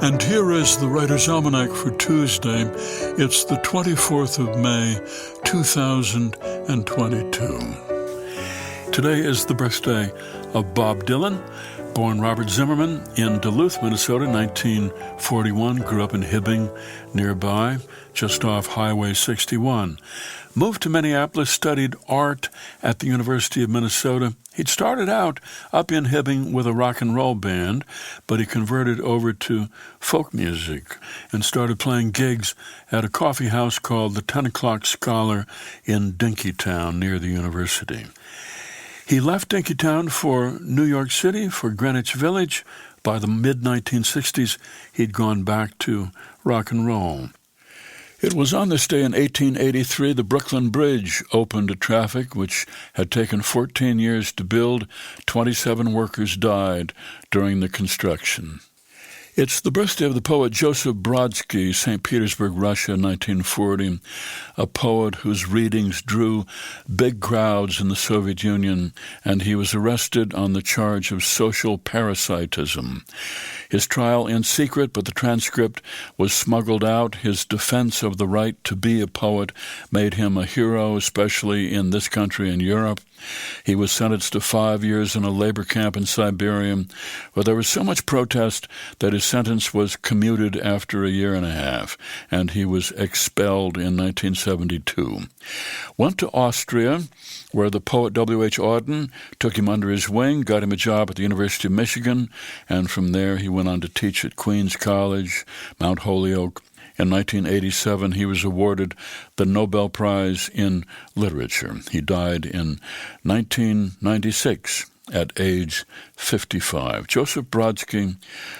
And here is the Writer's Almanac for Tuesday. It's the 24th of May, 2022. Today is the birthday of Bob Dylan, born Robert Zimmerman in Duluth, Minnesota, 1941, grew up in Hibbing, nearby, just off Highway 61. Moved to Minneapolis, studied art at the University of Minnesota. He'd started out up in Hibbing with a rock and roll band, but he converted over to folk music and started playing gigs at a coffee house called the 10 O'Clock Scholar in Dinkytown near the university. He left Dinkytown for New York City, for Greenwich Village. By the mid-1960s, he'd gone back to rock and roll. It was on this day in 1883 the Brooklyn Bridge opened to traffic, which had taken 14 years to build. 27 workers died during the construction. It's the birthday of the poet Joseph Brodsky, St. Petersburg, Russia, 1940, a poet whose readings drew big crowds in the Soviet Union, and he was arrested on the charge of social parasitism. His trial in secret, but the transcript was smuggled out. His defense of the right to be a poet made him a hero, especially in this country and Europe. He was sentenced to 5 years in a labor camp in Siberia, where there was so much protest that his sentence was commuted after a year and a half, and he was expelled in 1972. Went to Austria, where the poet W.H. Auden took him under his wing, got him a job at the University of Michigan, and from there he went on to teach at Queens College, Mount Holyoke. In 1987, he was awarded the Nobel Prize in Literature. He died in 1996 at age 55. Joseph Brodsky,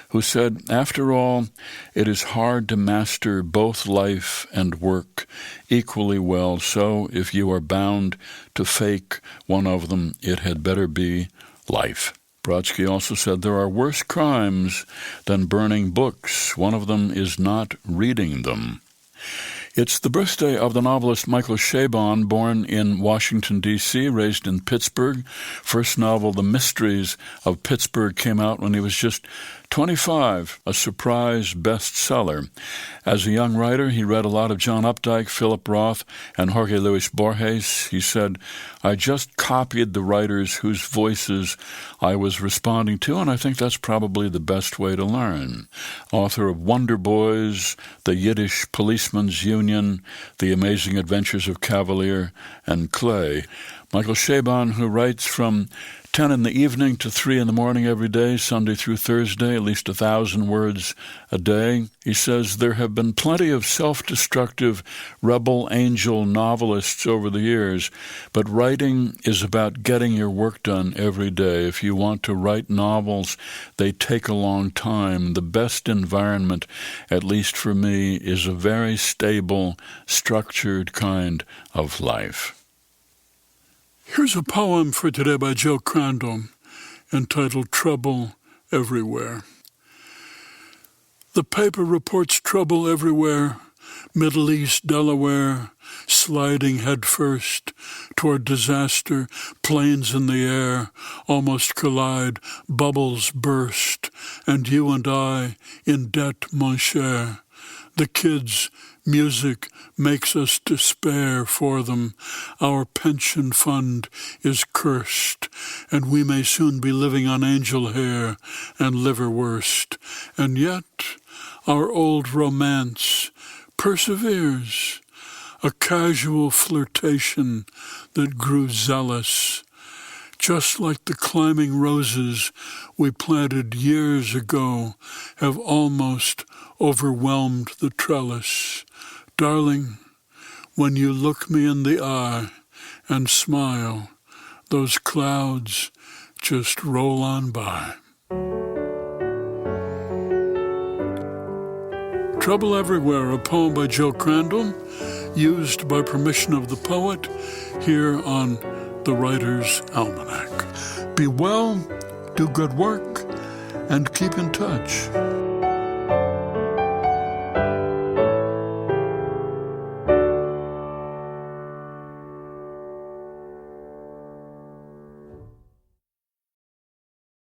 who said, "After all, it is hard to master both life and work equally well, so if you are bound to fake one of them, it had better be life." Brodsky also said, "There are worse crimes than burning books. One of them is not reading them." It's the birthday of the novelist Michael Chabon, born in Washington, D.C., raised in Pittsburgh. First novel, The Mysteries of Pittsburgh, came out when he was just 25, a surprise bestseller. As a young writer, he read a lot of John Updike, Philip Roth, and Jorge Luis Borges. He said, "I just copied the writers whose voices I was responding to, and I think that's probably the best way to learn." Author of Wonder Boys, The Yiddish Policeman's Union, The Amazing Adventures of Cavalier and Clay. Michael Chabon, who writes from 10 in the evening to 3 in the morning every day, Sunday through Thursday, at least 1,000 words a day. He says, "There have been plenty of self-destructive rebel angel novelists over the years, but writing is about getting your work done every day. If you want to write novels, they take a long time. The best environment, at least for me, is a very stable, structured kind of life." Here's a poem for today by Joe Crandall, entitled Trouble Everywhere. The paper reports trouble everywhere, Middle East, Delaware, sliding headfirst toward disaster, planes in the air almost collide, bubbles burst, and you and I in debt, mon cher. The kids' music makes us despair for them. Our pension fund is cursed, and we may soon be living on angel hair and liverwurst. And yet our old romance perseveres, a casual flirtation that grew zealous, just like the climbing roses we planted years ago have almost overwhelmed the trellis. Darling, when you look me in the eye and smile, those clouds just roll on by. Trouble Everywhere, a poem by Joe Crandall, used by permission of the poet here on the Writer's Almanac. Be well, do good work, and keep in touch.